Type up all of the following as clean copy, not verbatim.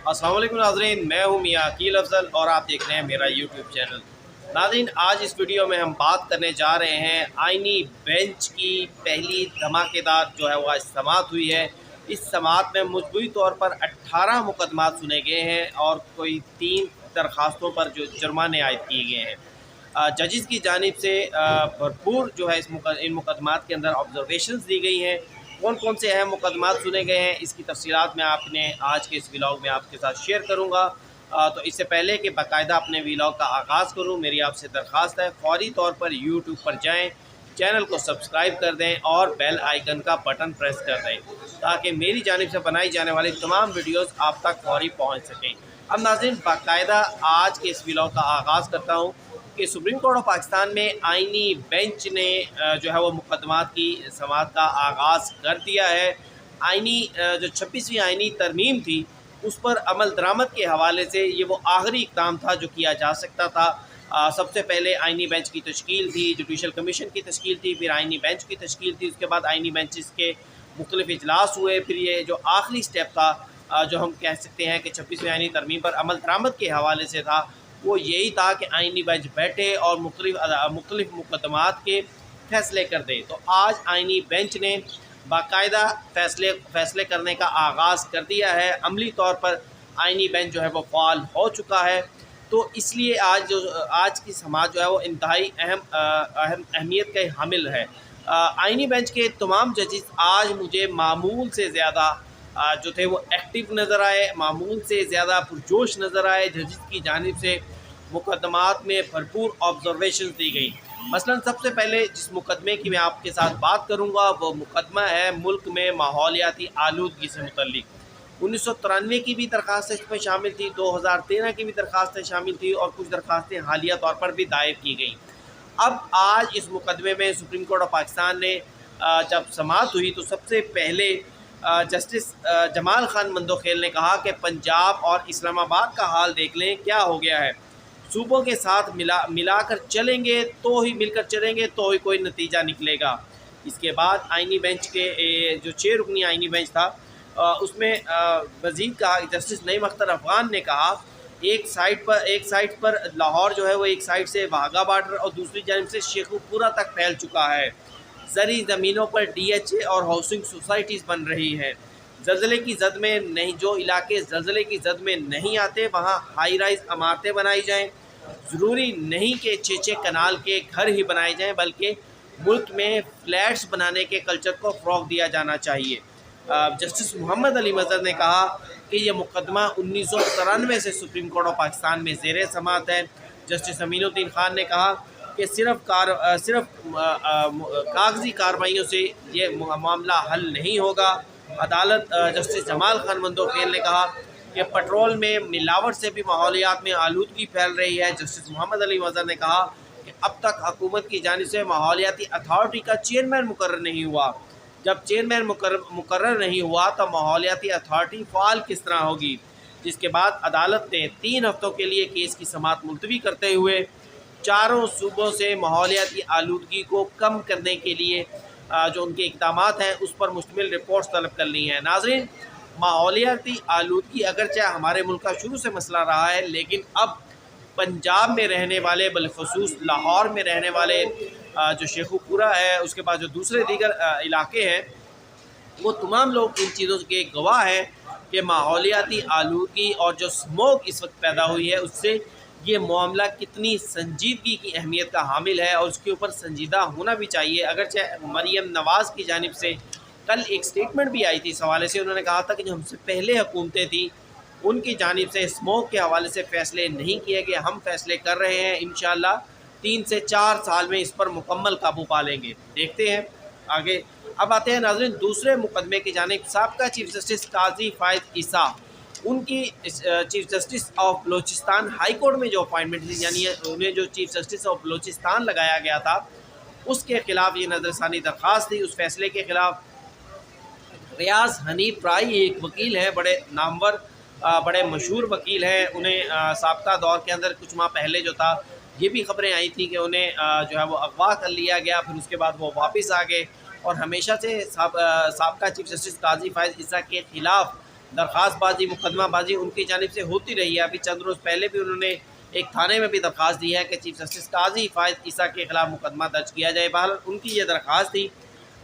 अस्सलाम वालेकुम नाज़रीन, मैं हूँ मियाँ अकील अफजल और आप देख रहे हैं मेरा यूट्यूब चैनल। नाज़रीन, आज इस वीडियो में हम बात करने जा रहे हैं आइनी बेंच की पहली धमाकेदार जो है वो आज समाअत हुई है। इस समाअत में मजमूई तौर पर 18 मुकदमात सुने गए हैं और कोई 3 दरखास्तों पर जो जुर्माने आयद किए गए हैं। जजेस की जानिब से भरपूर जो है इन मुकदमात के अंदर ऑब्जर्वेशंस दी गई हैं। कौन कौन से अहम मुकदमात सुने गए हैं, इसकी तफसीलात मैं आपने आज के इस व्लॉग में आपके साथ शेयर करूँगा। तो इससे पहले कि बाकायदा अपने व्लॉग का आगाज़ करूँ, मेरी आपसे दरख्वास्त है फ़ौरी तौर पर यूट्यूब पर जाएँ, चैनल को सब्सक्राइब कर दें और बेल आइकन का बटन प्रेस कर दें ताकि मेरी जानिब से बनाई जाने वाली तमाम वीडियोज़ आप तक फ़ौरी पहुँच सकें। अब नाज़रीन, बाकायदा आज के इस व्लॉग का आगाज़ करता हूँ कि सुप्रीम कोर्ट ऑफ पाकिस्तान में आइनी बेंच ने जो है वो मुकदमात की समाअत का आगाज़ कर दिया है। आइनी जो 26वीं आइनी तरमीम थी उस पर अमल दरामद के हवाले से ये वो आखिरी इक़दाम था जो किया जा सकता था। सबसे पहले आइनी बेंच की तश्कील थी, जुडिशल कमीशन की तश्कील थी, फिर आइनी बेंच की तश्कील थी, उसके बाद आइनी बेंचेस के मुख्तलिफ इजलास हुए, फिर ये जो आखिरी स्टेप था जो हम कह सकते हैं कि 26वीं आइनी तरमीम पर अमल दरामद के हवाले से था, वो यही था कि आइनी बेंच बैठे और मुख्तलिफ मुकदमात के फ़ैसले कर दे। तो आज आइनी बेंच ने बाकायदा फ़ैसले करने का आगाज़ कर दिया है। अमली तौर पर आइनी बेंच जो है वो फ़ाल हो चुका है। तो इसलिए आज की समाअत जो है वो इंतहाई अहमियत के हामिल है। आइनी बेंच के तमाम जजेस आज मुझे मामूल से ज़्यादा जो थे वो एक्टिव नज़र आए, मामूल से ज़्यादा पुरजोश नज़र आए। जजेस की जानिब से मुकदमात में भरपूर ऑब्जर्वेशन दी गई। मसलन सबसे पहले जिस मुकदमे की मैं आपके साथ बात करूँगा वो मुकदमा है मुल्क में माहौलियाती आलूदगी से मुतल्लिक। 1993 की भी दरख्वास्त इसमें शामिल थी, 2013 की भी दरख्वास्तें शामिल थी और कुछ दरख्वास्तें हालिया तौर पर भी दायर की गई। अब आज इस मुकदमे में सुप्रीम कोर्ट ऑफ पाकिस्तान ने जब समाअत हुई तो सबसे पहले जस्टिस जमाल खान मंदोखेल ने कहा कि पंजाब और इस्लामाबाद का हाल देख लें, क्या हो गया है। सूबों के साथ मिलाकर चलेंगे तो ही मिलकर चलेंगे तो ही कोई नतीजा निकलेगा। इसके बाद आइनी बेंच के जो 6 रुकनी आइनी बेंच था उसमें मज़ीद कहा, जस्टिस नईम अख्तर अफ़गान ने कहा एक साइड पर लाहौर जो है वो एक साइड से वाघा बॉर्डर और दूसरी जानिब से शेखुपुरा तक फैल चुका है। ज़री ज़मीनों पर DHA और हाउसिंग सोसाइटीज़ बन रही हैं। ज़लज़ले की जद में नहीं, जो इलाके ज़लज़ले की जद में नहीं आते वहाँ हाई राइज इमारतें बनाई जाएँ। ज़रूरी नहीं कि 6-6 कनाल के घर ही बनाए जाएँ, बल्कि मुल्क में फ्लैट्स बनाने के कल्चर को फ़रोग़ दिया जाना चाहिए। जस्टिस मोहम्मद अली मज़हर ने कहा कि यह मुकदमा 1993 से सुप्रीम कोर्ट ऑफ पाकिस्तान में ज़ेर समाअत है। जस्टिस अमीनुद्दीन खान ने कहा कि सिर्फ कागज़ी कार्रवाइयों से ये मामला हल नहीं होगा। अदालत जस्टिस जमाल खान मंदोखेल ने कहा कि पेट्रोल में मिलावट से भी माहौलियात में आलूदगी फैल रही है। जस्टिस मोहम्मद अली मज़हर ने कहा कि अब तक हुकूमत की जानिब से माहौलियाती अथॉरिटी का चेयरमैन मुकर्रर नहीं हुआ। जब चेयरमैन मुकर्रर नहीं हुआ तो माहौलियाती अथॉरिटी फ़ाल किस तरह होगी। जिसके बाद अदालत ने 3 हफ़्तों के लिए केस की समाअत मुलतवी करते हुए चारों सूबों से माहौलियाती आलूदगी को कम करने के लिए जो उनके इक़दामात हैं उस पर मुश्तमिल रिपोर्ट्स तलब कर ली हैं। नाज़रीन, माहौलियाती आलूदगी अगरचे हमारे मुल्क का शुरू से मसला रहा है, लेकिन अब पंजाब में रहने वाले, बिलखसूस लाहौर में रहने वाले जो शेखुपुरा है, उसके बाद जो दूसरे दीगर इलाके हैं, वो तमाम लोग इन चीज़ों के गवाह हैं कि माहौलियाती आलूदगी और जो स्मोक इस वक्त पैदा हुई है उससे ये मामला कितनी संजीदगी की अहमियत का हामिल है और उसके ऊपर संजीदा होना भी चाहिए। अगरचे मरीम नवाज़ की जानिब से कल एक स्टेटमेंट भी आई थी इस हवाले से, उन्होंने कहा था कि जो हमसे पहले हुकूमतें थी उनकी जानिब से स्मोक के हवाले से फ़ैसले नहीं किए गए, हम फ़ैसले कर रहे हैं। इंशाअल्लाह 3 से 4 साल में इस पर मुकम्मल काबू पा लेंगे। देखते हैं आगे। अब आते हैं नाज़रीन दूसरे मुकदमे की जानिब। साबका चीफ जस्टिस काजी फ़ायद ईसा, उनकी chief justice of Balochistan high court में जो अपॉइंटमेंट थी, यानी उन्हें जो चीफ जस्टिस ऑफ बलोचिस्तान लगाया गया था उसके ख़िलाफ़ ये नज़रसानी दरख्वास्त थी। उस फैसले के ख़िलाफ़ रियाज हनीफ राई एक वकील हैं, बड़े नामवर बड़े मशहूर वकील हैं। उन्हें साबका दौर के अंदर कुछ माह पहले जो था ये भी ख़बरें आई थी कि उन्हें जो है वो अगवा कर लिया गया, फिर उसके बाद वो वापस आ गए और हमेशा से साबका चीफ जस्टिस काजी फ़ायद ईसा के ख़िलाफ़ दरख्वास्तबाजी, मुकदमाबाजी उनकी जानिब से होती रही है। अभी चंद रोज़ पहले भी उन्होंने एक थाने में भी दरख्वास्त दी है कि चीफ जस्टिस काजी फायद ईसा के खिलाफ मुकदमा दर्ज किया जाए। बहरहाल उनकी ये दरख्वास्त थी।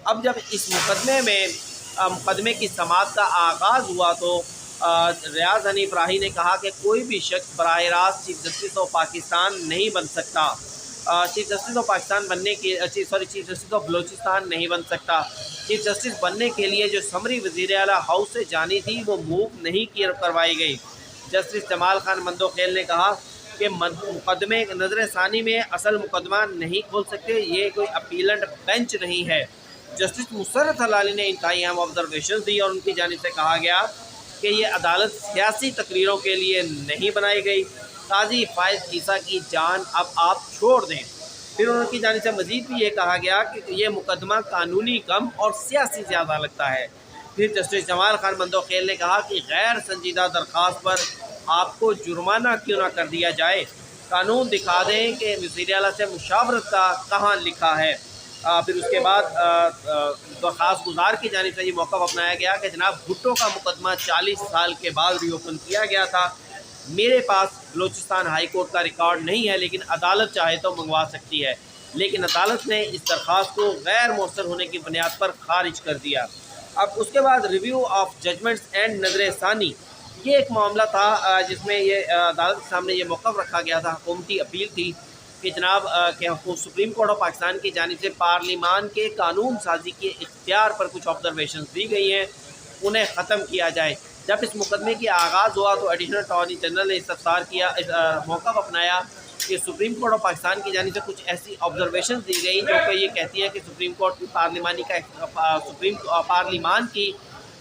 अब जब इस मुकदमे की समाअत का आगाज़ हुआ तो रियाज हनीफ राही ने कहा कि कोई भी शख्स बराह रास्त चीफ जस्टिस ऑफ पाकिस्तान नहीं बन सकता। चीफ जस्टिस ऑफ पाकिस्तान बनने के चीफ जस्टिस ऑफ बलूचिस्तान नहीं बन सकता। चीफ जस्टिस बनने के लिए जो समरी वज़ीर आला हाउस से जानी थी वो मूव नहीं करवाई गई। जस्टिस जमाल खान मंदोखेल ने कहा कि मुकदमे नजर सानी में असल मुकदमा नहीं खोल सकते, ये कोई अपीलेंट बेंच नहीं है। जस्टिस मुसर्रत हलाली ने इंतहाई अहम ऑब्जर्वेशन दी और उनकी जानिब से कहा गया कि ये अदालत सियासी तकरीरों के लिए नहीं बनाई गई। काजी फायद ईसा की जान अब आप छोड़ दें। फिर उनकी जानिब से मज़ीद भी ये कहा गया कि ये मुकदमा कानूनी कम और सियासी ज़्यादा लगता है। फिर जस्टिस जमाल खान मंदोखेल ने कहा कि गैर संजीदा दरख्वास्त पर आपको जुर्माना क्यों ना कर दिया जाए, कानून दिखा दें कि वज़ीर आला से मुशावरत का कहाँ लिखा है। फिर उसके बाद दरख्वास्त गुजार की जानिब से ये मौक़िफ़ अपनाया गया कि जनाब भुट्टो का मुकदमा 40 साल के बाद रीओपन किया गया था। मेरे पास बलूचिस्तान हाई कोर्ट का रिकॉर्ड नहीं है, लेकिन अदालत चाहे तो मंगवा सकती है। लेकिन अदालत ने इस दरख्वास्त को गैर मौसर होने की बुनियाद पर खारिज कर दिया। अब उसके बाद रिव्यू ऑफ जजमेंट्स एंड नजर सानी, ये एक मामला था जिसमें ये अदालत के सामने ये मौक़िफ़ रखा गया था। हुकूमती अपील थी कि जनाब के सुप्रीम कोर्ट ऑफ पाकिस्तान की जानिब से पार्लिमान के कानून साजी के इख्तियार पर कुछ ऑब्जर्वेशन दी गई हैं, उन्हें ख़त्म किया जाए। जब इस मुकदमे की आगाज़ हुआ तो एडिशनल अटॉर्नी जनरल ने इस्तफसार किया, मौक़िफ़ अपनाया कि सुप्रीम कोर्ट ऑफ पाकिस्तान की जानिब से कुछ ऐसी ऑब्जर्वेशन दी गई जो कि ये कहती है कि सुप्रीम कोर्ट की पार्लिमान की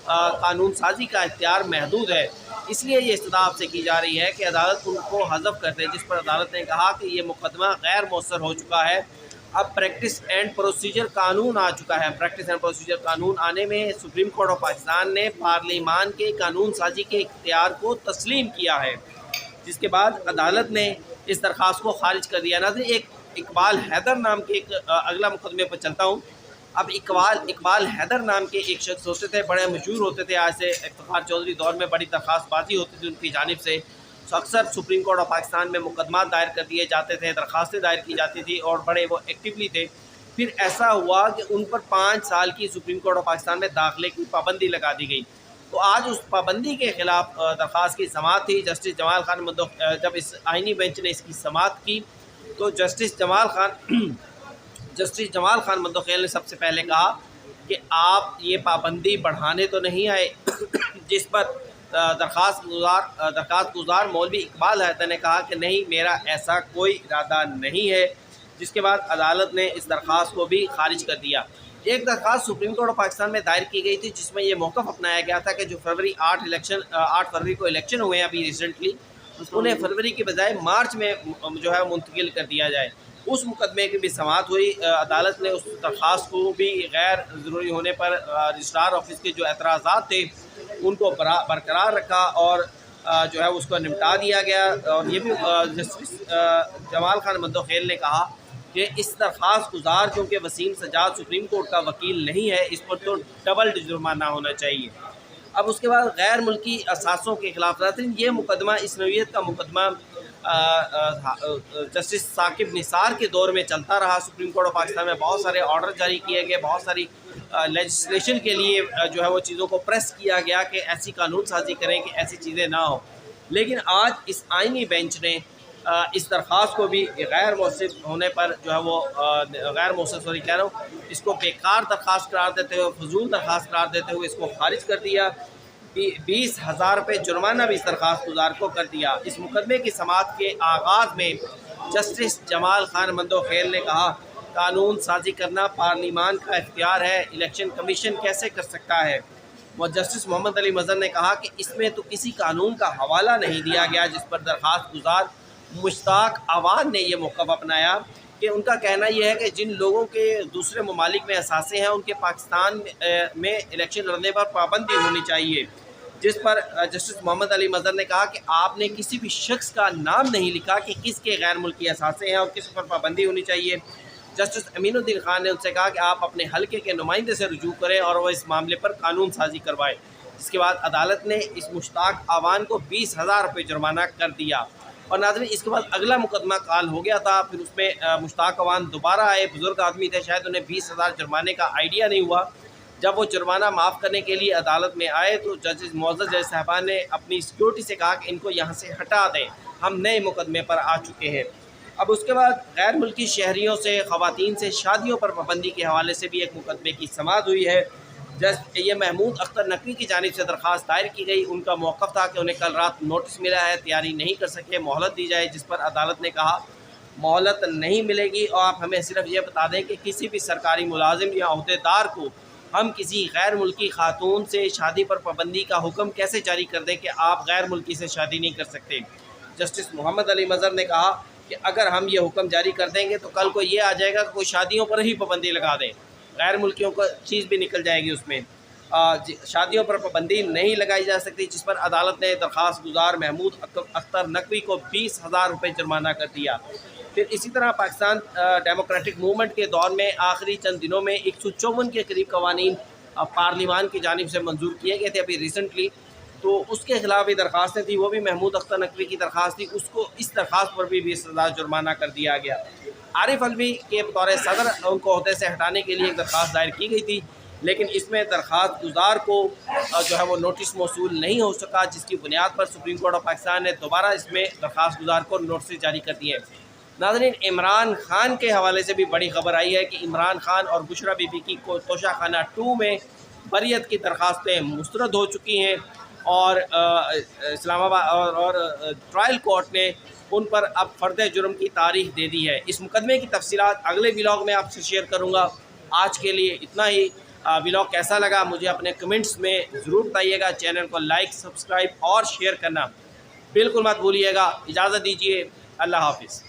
कानून साजी का इख्तियार महदूद है, इसलिए ये इस्तदाफ से की जा रही है कि अदालत उनको हज़फ कर दे। जिस पर अदालत ने कहा कि ये मुकदमा गैर मौसर हो चुका है, अब प्रैक्टिस एंड प्रोसीजर कानून आ चुका है। प्रैक्टिस एंड प्रोसीजर कानून आने में सुप्रीम कोर्ट ऑफ पाकिस्तान ने पार्लिमान के कानून साजी के इख्तियार को तस्लीम किया है, जिसके बाद अदालत ने इस दरख्वास्त को खारिज कर दिया। नाज़रीन, एक इकबाल हैदर नाम के एक अगला मुकदमे पर चलता हूँ। अब इकबाल हैदर नाम के एक शख्स होते थे, बड़े मशहूर होते थे। आज से इफ्तिखार चौधरी दौर में बड़ी दरख्वास्तबाजी होती थी उनकी जानिब से, तो अक्सर सुप्रीम कोर्ट ऑफ पाकिस्तान में मुकदमा दायर कर दिए जाते थे, दरख्वास्तें दायर की जाती थी और बड़े वो एक्टिवली थे। फिर ऐसा हुआ कि उन पर 5 साल की सुप्रीम कोर्ट ऑफ पाकिस्तान में दाखिले की पाबंदी लगा दी गई। तो आज उस पाबंदी के ख़िलाफ़ दरख्वास्त की समाअत थी। जस्टिस जमाल खान जब इस आइनी बेंच ने इसकी समाअत की तो जस्टिस जमाल खान मंदोखेल ने सबसे पहले कहा कि आप ये पाबंदी बढ़ाने तो नहीं आए। जिस पर दरख्वास्त गुजार मौलवी इकबाल हैदर ने कहा कि नहीं, मेरा ऐसा कोई इरादा नहीं है। जिसके बाद अदालत ने इस दरख्वास्त को भी खारिज कर दिया। एक दरख्वास्त सुप्रीम कोर्ट ऑफ पाकिस्तान में दायर की गई थी जिसमें यह मौक़िफ़ अपनाया गया था कि जो 8 फरवरी को इलेक्शन हुए हैं अभी रिसेंटली, उन्हें फरवरी के बजाय मार्च में जो है मुंतकिल कर दिया जाए। उस मुकदमे की भी समाअत हुई। अदालत ने उस दरख्वास्त को भी गैर ज़रूरी होने पर रजिस्ट्रार ऑफिस के जो एतराज़ात थे उनको बरकरार रखा और जो है उसको निपटा दिया गया। और ये भी जस्टिस जमाल खान मंदोखेल ने कहा कि इस दरख्वास्त गुजार क्योंकि वसीम सजाद सुप्रीम कोर्ट का वकील नहीं है, इस पर तो डबल जुर्माना होना चाहिए। अब उसके बाद गैर मुल्की असासों के खिलाफ ये मुकदमा, इस नौइयत का मुकदमा जस्टिस साकिब निसार के दौर में चलता रहा। सुप्रीम कोर्ट ऑफ पाकिस्तान में बहुत सारे ऑर्डर जारी किए गए, बहुत सारी लेजिस्लेशन के लिए जो है वो चीज़ों को प्रेस किया गया कि ऐसी कानून साजी करें कि ऐसी चीज़ें ना हो। लेकिन आज इस आइनी बेंच ने इस दरख्वास्त को भी गैर मौसर होने पर जो है वो गैर मौसर कह रहा हूँ, इसको बेकार दरख्वास्त करार देते हुए, फजूल दरख्वास्त करार देते हुए इसको खारिज कर दिया। 20,000 रुपये जुर्माना भी इस दरख्वास्त गुजार को कर दिया। इस मुकदमे की समाअत के आगाज़ में जस्टिस जमाल खान मंदोखेल ने कहा, कानून साजी करना पार्लिमान का इख्तियार है, इलेक्शन कमीशन कैसे कर सकता है। और जस्टिस मोहम्मद अली मज़हर ने कहा कि इसमें तो किसी कानून का हवाला नहीं दिया गया। जिस पर दरख्वास्त गुजार मुश्ताक आवान ने यह मौक़िफ़ अपनाया कि उनका कहना यह है कि जिन लोगों के दूसरे ममालिक में असासे हैं उनके पाकिस्तान में इलेक्शन लड़ने पर पाबंदी होनी चाहिए। जिस पर जस्टिस मोहम्मद अली मज़हर ने कहा कि आपने किसी भी शख्स का नाम नहीं लिखा कि किसके गैर मुल्की असासे हैं और किस पर पाबंदी होनी चाहिए। जस्टिस अमीनुद्दीन खान ने उनसे कहा कि आप अपने हल्के के नुमाइंदे से रुजू करें और वह इस मामले पर कानून साजी करवाएं। जिसके बाद अदालत ने इस मुश्ताक आवान को 20,000 रुपये जुर्माना कर दिया। और नाज़रीन, इसके बाद अगला मुकदमा काल हो गया था, फिर उसमें मुश्ताक अवान दोबारा आए। बुज़ुर्ग आदमी थे, शायद उन्हें 20,000 जुर्माने का आइडिया नहीं हुआ। जब वो जुर्माना माफ़ करने के लिए अदालत में आए तो जजेस मोअज़्ज़ज़ जज साहबान ने अपनी सिक्योरिटी से कहा कि इनको यहाँ से हटा दें, हम नए मुकदमे पर आ चुके हैं। अब उसके बाद गैर मुल्की शहरियों से, ख़वातीन से शादियों पर पाबंदी के हवाले से भी एक मुकदमे की समाअत हुई है। जस्ट ये महमूद अख्तर नकवी की जानिब से दरख्वास्त दायर की गई। उनका मौक़िफ़ था कि उन्हें कल रात नोटिस मिला है, तैयारी नहीं कर सके, मोहलत दी जाए, जिस पर अदालत ने कहा मोहलत नहीं मिलेगी और आप हमें सिर्फ ये बता दें कि किसी भी सरकारी मुलाजिम या अहदेदार को हम किसी गैर मुल्की खातून से शादी पर पाबंदी का हुक्म कैसे जारी कर दें कि आप गैर मुल्की से शादी नहीं कर सकते। जस्टिस मोहम्मद अली मज़हर ने कहा कि अगर हम ये हुक्म जारी कर देंगे तो कल को ये आ जाएगा कि कोई शादियों पर ही पाबंदी लगा दें, गैर मुल्कियों को चीज़ भी निकल जाएगी उसमें। शादियों पर पाबंदी नहीं लगाई जा सकती, जिस पर अदालत ने दरख्वास्त गुजार महमूद अख्तर नकवी को 20,000 रुपये जुर्माना कर दिया। फिर इसी तरह पाकिस्तान डेमोक्रेटिक मूवमेंट के दौर में आखिरी चंद दिनों में 154 के करीब कवानीन पार्लिमान की जानिब से मंजूर किए गए थे अभी रिसेंटली, तो उसके खिलाफ भी दरख्वास्तें थी। वो भी महमूद अख्तर नकवी की दरख्वास्त थी, उसको इस दरख्वास्त पर भी 20,000 जुर्माना कर दिया गया। आरिफ अलवी के बतौर सदर उनको ओहदे से हटाने के लिए एक दरख्वास्त दायर की गई थी, लेकिन इसमें दरख्वास्त गुजार को जो है वो नोटिस मौसूल नहीं हो सका, जिसकी बुनियाद पर सुप्रीम कोर्ट ऑफ पाकिस्तान ने दोबारा इसमें दरख्वास्त गुजार को नोटिस जारी कर दिए। नाज़रीन, इमरान खान के हवाले से भी बड़ी खबर आई है कि इमरान खान और बुशरा बीबी की तोशाखाना 2 में बरियत की दरख्वास्तें मुस्तरद हो चुकी हैं और इस्लामाबाद और ट्रायल कोर्ट ने उन पर अब फ़र्द जुर्म की तारीख दे दी है। इस मुकदमे की तफसीलात अगले व्लॉग में आपसे शेयर करूँगा। आज के लिए इतना ही। व्लॉग कैसा लगा मुझे अपने कमेंट्स में ज़रूर बताइएगा। चैनल को लाइक, सब्सक्राइब और शेयर करना बिल्कुल मत भूलिएगा। इजाज़त दीजिए, अल्लाह हाफ़िज़।